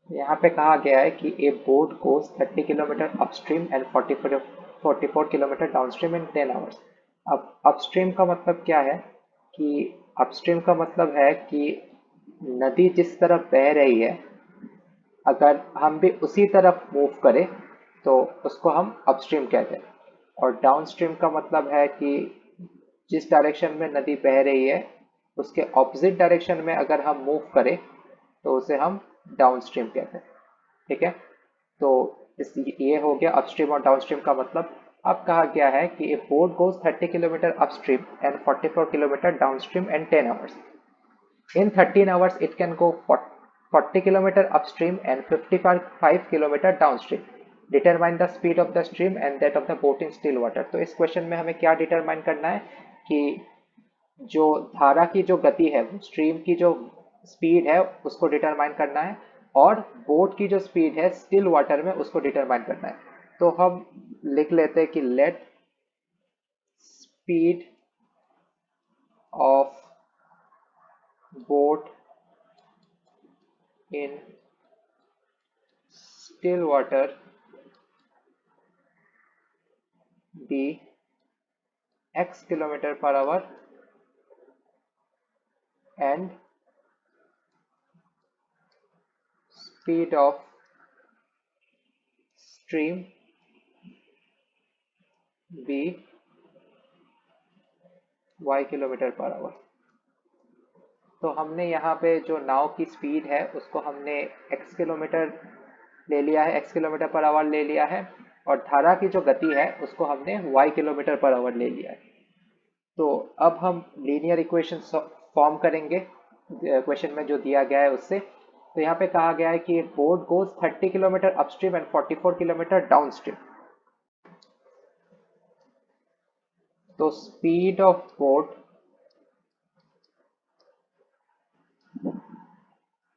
यहाँ पे कहा गया है कि ए boat goes 30 kilometre upstream and 44 kilometre downstream in 10 hours. अब अपस्ट्रीम का मतलब क्या है कि अपस्ट्रीम का मतलब है कि नदी जिस तरफ बह रही है, अगर हम भी उसी तरफ मूव करें तो उसको हम अपस्ट्रीम कहते हैं। और डाउनस्ट्रीम का मतलब है कि जिस डायरेक्शन में नदी बह रही है उसके ऑपोजिट डायरेक्शन में अगर हम मूव करें तो उसे हम डाउनस्ट्रीम कहते हैं। ठीक है, तो इस ये हो गया अपस्ट्रीम और डाउनस्ट्रीम का मतलब। अब कहा गया है कि ए boat goes 30 kilometre upstream and 44 kilometre downstream and 10 hours. In 13 hours, it can go 40 kilometer upstream and 55 kilometer downstream. Determine the speed of the stream and that of the boat in still water. तो इस question में हमें क्या determine करना है कि जो धारा की जो गति है, स्ट्रीम की जो स्पीड है उसको डिटरमाइन करना है, और बोट की जो स्पीड है स्टिल वाटर में उसको डिटरमाइन करना है। तो हम लिख लेते हैं कि let speed of boat in still water be x kilometer per hour and speed of stream be y kilometre per hour. तो हमने यहाँ पे जो नाव की स्पीड है उसको हमने x किलोमीटर ले लिया है, x किलोमीटर पर आवर ले लिया है, और धारा की जो गति है उसको हमने y किलोमीटर पर आवर ले लिया है। तो अब हम लीनियर इक्वेशन फॉर्म करेंगे क्वेश्चन में जो दिया गया है उससे। तो यहाँ पे कहा गया है कि boat goes 30 kilometre upstream and 44 kilometre downstream. तो speed of boat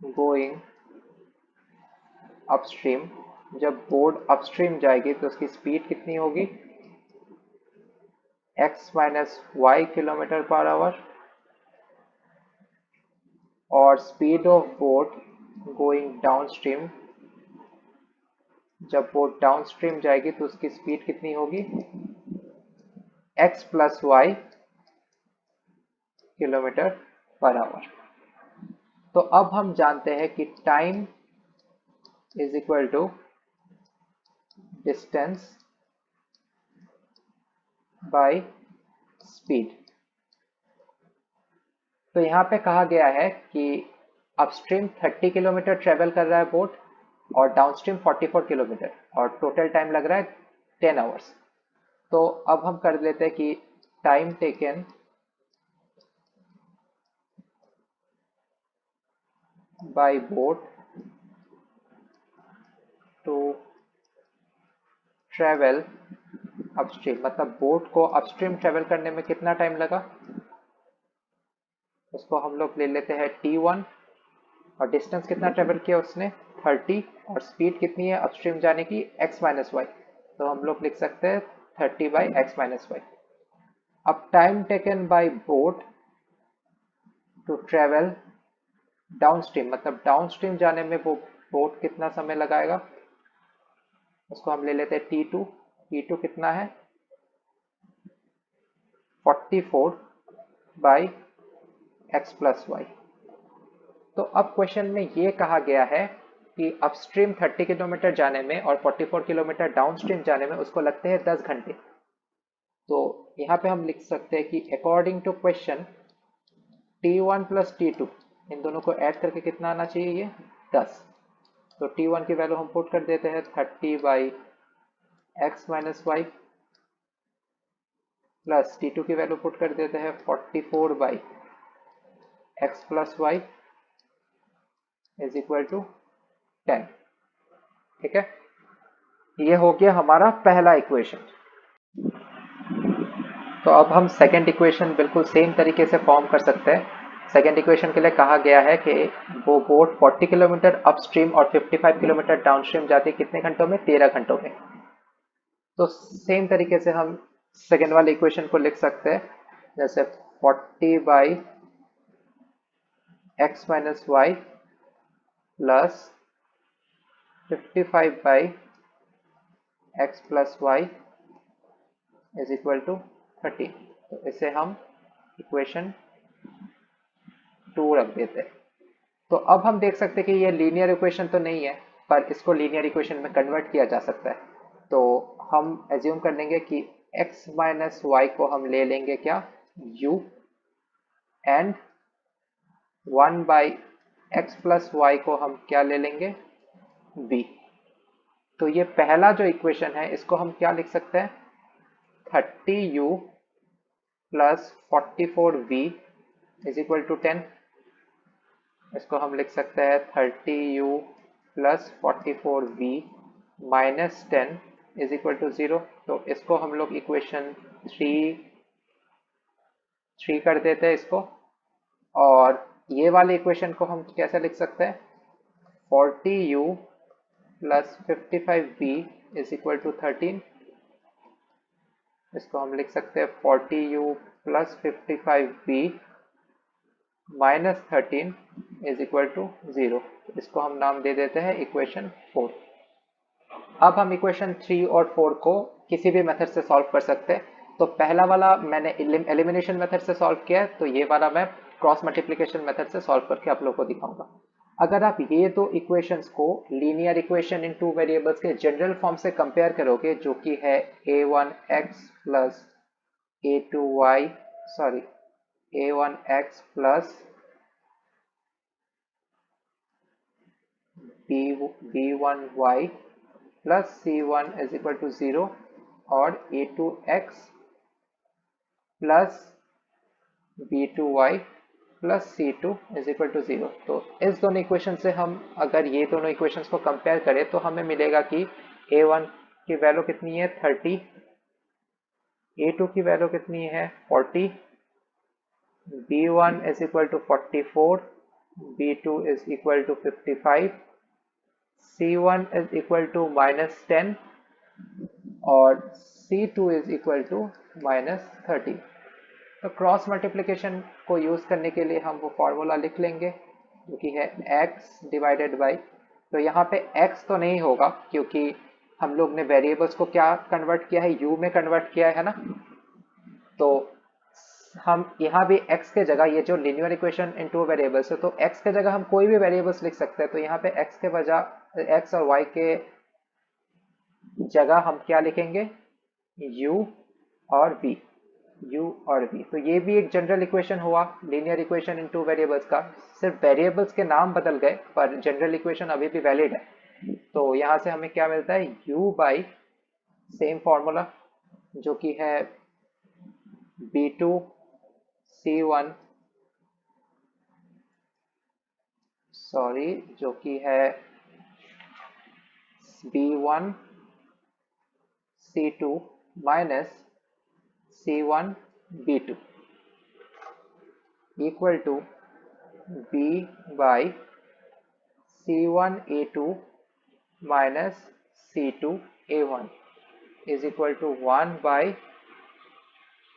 going upstream, जब बोट अपस्ट्रीम जाएगी तो उसकी स्पीड कितनी होगी, x minus Y kilometre per hour. और speed of boat going downstream, जब बोट डाउनस्ट्रीम जाएगी तो उसकी स्पीड कितनी होगी, x plus Y kilometre per hour. तो अब हम जानते हैं कि time is equal to distance by speed. तो यहाँ पे कहा गया है कि अपस्ट्रीम 30 किलोमीटर ट्रेवल कर रहा है बोट और डाउनस्ट्रीम 44 किलोमीटर, और टोटल टाइम लग रहा है 10 आवर्स। तो अब हम कर लेते हैं कि time taken by boat to travel upstream, मतलब बोट को अपस्ट्रीम ट्रेवल करने में कितना टाइम लगा, उसको हम लोग ले लेते हैं T1। और डिस्टेंस कितना ट्रेवल किया उसने, 30, और स्पीड कितनी है अपस्ट्रीम जाने की, x माइनस वाई। तो हम लोग लिख सकते हैं 30 बाई एक्स माइनस वाई। अब time taken by boat to travel downstream, मतलब डाउनस्ट्रीम जाने में वो बोट कितना समय लगाएगा, उसको हम ले लेते हैं T2। T2 कितना है, 44 बाई एक्स प्लस वाई। तो अब क्वेश्चन में ये कहा गया है कि अपस्ट्रीम 30 किलोमीटर जाने में और 44 किलोमीटर डाउनस्ट्रीम जाने में उसको लगते हैं 10 घंटे। तो यहाँ पे हम लिख सकते हैं कि according to question T1 plus T2, इन दोनों को ऐड करके कितना आना चाहिए, ये 10। तो T1 की वैल्यू हम पुट कर देते हैं 30 by x minus y, plus T2 की वैल्यू पुट कर देते हैं 44 by x plus y is equal to 10। ठीक है, ये हो गया हमारा पहला इक्वेशन। तो अब हम सेकेंड इक्वेशन बिल्कुल सेम तरीके से फॉर्म कर सकते हैं। सेकेंड इक्वेशन के लिए कहा गया है कि वो बोट 40 किलोमीटर अपस्ट्रीम और 55 किलोमीटर डाउनस्ट्रीम जाती है कितने घंटों में, 13 घंटों में। तो सेम तरीके से हम सेकेंड वाले इक्वेशन को लिख सकते हैं, जैसे 40 by x minus y plus 55/x plus y is equal to 13। तो इसे हम इक्वेशन 2 रख देते हैं। तो अब हम देख सकते हैं कि ये लीनियर इक्वेशन तो नहीं है, पर इसको लीनियर इक्वेशन में कन्वर्ट किया जा सकता है। तो हम एज्यूम कर लेंगे कि x माइनस वाई को हम ले लेंगे क्या, u, and 1/x plus Y को हम क्या ले लेंगे, b। तो ये पहला जो इक्वेशन है इसको हम क्या लिख सकते हैं, 30u plus 44v is equal to 10। इसको हम लिख सकते हैं 30u plus 44v minus 10 is equal to 0। तो इसको हम लोग इक्वेशन 3 कर देते हैं इसको। और ये वाले इक्वेशन को हम कैसे लिख सकते हैं, 40u plus 55v is equal to 13। इसको हम लिख सकते हैं 40u plus 55v minus 13 is equal to 0। इसको हम नाम दे देते हैं इक्वेशन 4। अब हम इक्वेशन 3 और 4 को किसी भी मेथड से सॉल्व कर सकते हैं। तो पहला वाला मैंने एलिमिनेशन मेथड से सॉल्व किया है, तो ये वाला मैं क्रॉस मल्टीप्लिकेशन मेथड से सॉल्व करके आप लोगों को दिखाऊंगा। अगर आप ये दो इक्वेशंस को linear equation in two variables के जनरल फॉर्म से कंपेयर करोगे, जो कि है a1x plus a2y sorry a1x plus b1y plus c1 is equal to 0 और a2x plus b2y plus c2 is equal to 0। तो इस दोनों इक्वेशन से हम अगर ये दोनों इक्वेशंस को कंपेयर करें तो हमें मिलेगा कि a1 की वैल्यू कितनी है 30, a2 की वैल्यू कितनी है 40, b1 is equal to 44, b2 is equal to 55, c1 is equal to minus 10 और c2 is equal to minus 30। तो क्रॉस मल्टीप्लिकेशन को यूज करने के लिए हम वो फॉर्मूला लिख लेंगे जो कि है x डिवाइडेड बाई, तो यहाँ पे x तो नहीं होगा क्योंकि हम लोग ने वेरिएबल्स को क्या कन्वर्ट किया है, u में कन्वर्ट किया है ना। तो हम यहाँ भी x के जगह, ये जो लीनियर इक्वेशन इनटू वेरिएबल्स है, तो x के जगह हम कोई भी वेरिएबल्स लिख सकते हैं। तो यहाँ पे x के बजाय x और y के जगह हम क्या लिखेंगे, u और v, u और v। तो ये भी एक जनरल इक्वेशन हुआ linear equation in two variables का, सिर्फ वेरिएबल्स के नाम बदल गए पर जनरल इक्वेशन अभी भी वैलिड है। तो यहाँ से हमें क्या मिलता है, u बाई सेम फॉर्मूला जो कि है b2 c1 सॉरी जो कि है b1 c2 minus c1 b2 equal to b by c1 a2 minus c2 a1 is equal to 1 by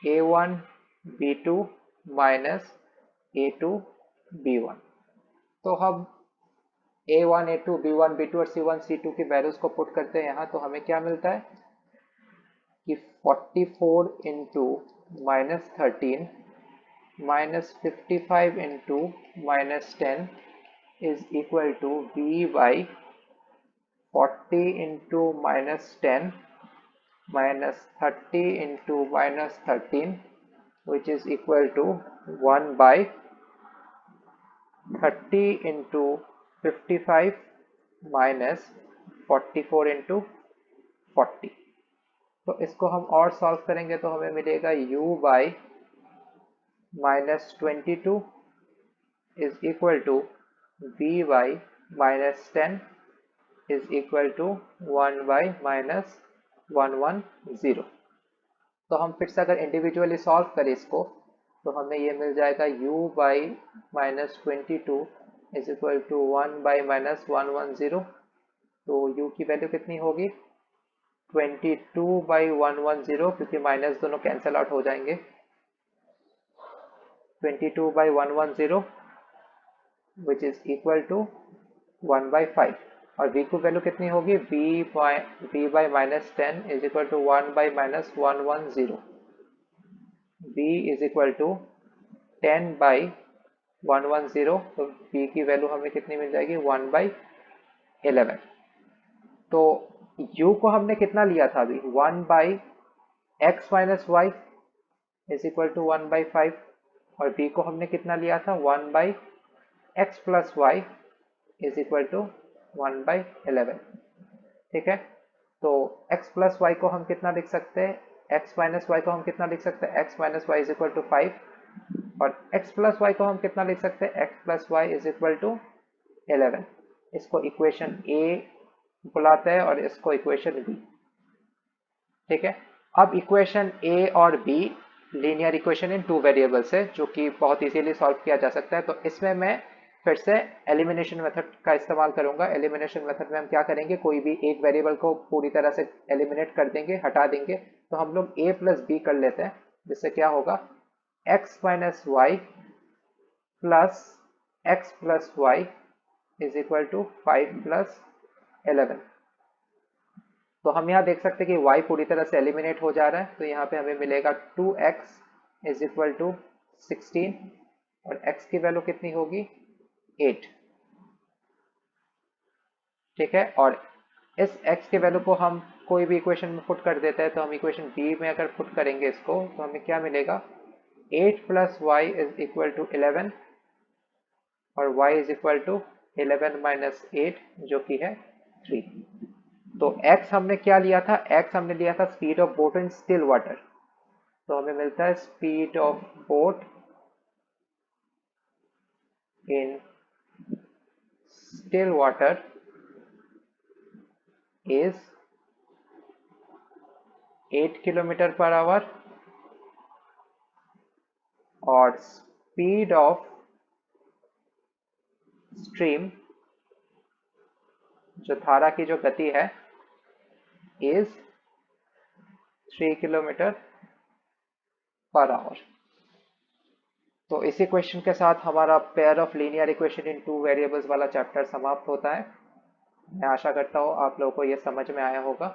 a1 b2 minus a2 b1। तो हम a1 a2 b1 b2 और c1 c2 की values को put करते हैं यहाँ, तो हमें क्या मिलता है कि 44 into minus 13 minus 55 into minus 10 is equal to b by 40 into minus 10 minus 30 into minus 13 which is equal to 1 by 30 into 55 minus 44 into 40। तो इसको हम और सॉल्व करेंगे तो हमें मिलेगा u by minus 22 is equal to b by minus 10 is equal to 1 by minus 110। तो हम फिर से अगर इंडिविजुअली सॉल्व करें इसको तो हमें ये मिल जाएगा u by minus 22 is equal to 1 by minus 110। तो u की वैल्यू कितनी होगी 22 बाई 110, क्योंकि माइनस दोनों कैंसिल आउट हो जाएंगे। 22 by 110 which is equal to 1 by 5। और v की वैल्यू कितनी होगी, v by minus 10 is equal to 1 by minus 110। v is equal to 10 by 110, तो v की वैल्यू हमें कितनी मिल जाएगी, 1 बाई 11। तो u को हमने कितना लिया था अभी, 1 by x minus y is equal to 1 by 5, और v को हमने कितना लिया था, 1 by x plus y is equal to 1 by 11। ठीक है, तो x प्लस वाई को हम कितना लिख सकते हैं, x माइनस वाई को हम कितना लिख सकते हैं, x minus y is equal to 5, और x प्लस वाई को हम कितना लिख सकते हैं, x plus y is equal to 11। इसको इक्वेशन a बुलाते हैं और इसको इक्वेशन b। ठीक है, अब इक्वेशन a और b linear equation in two variables है, जो कि बहुत इजीली सॉल्व किया जा सकता है। तो इसमें मैं फिर से एलिमिनेशन मेथड का इस्तेमाल करूंगा। एलिमिनेशन मेथड में हम क्या करेंगे, कोई भी एक वेरिएबल को पूरी तरह से एलिमिनेट कर देंगे, हटा देंगे। तो हम लोग a प्लस बी कर लेते हैं, जिससे क्या होगा, x minus y plus x plus y is equal to 5 plus 11। तो हम यहाँ देख सकते हैं कि y पूरी तरह से एलिमिनेट हो जा रहा है, तो यहाँ पे हमें मिलेगा 2x इज इक्वल टू 16, और x की वैल्यू कितनी होगी, 8। ठीक है, और इस x की वैल्यू को हम कोई भी इक्वेशन में पुट कर देते हैं, तो हम इक्वेशन b में अगर पुट करेंगे इसको, तो हमें क्या मिलेगा, 8 plus y is equal to 11, और y is equal to 11 minus 8, जो कि है 3। तो x हमने क्या लिया था, x हमने लिया था speed of boat in still water. तो हमें मिलता है speed of boat in still water is 8 kilometre per hour, और स्पीड ऑफ स्ट्रीम, जो धारा की जो गति है, इज 3 किलोमीटर पर आवर। तो इसी क्वेश्चन के साथ हमारा pair of linear equation in two variables वाला चैप्टर समाप्त होता है। मैं आशा करता हूँ आप लोगों को यह समझ में आया होगा।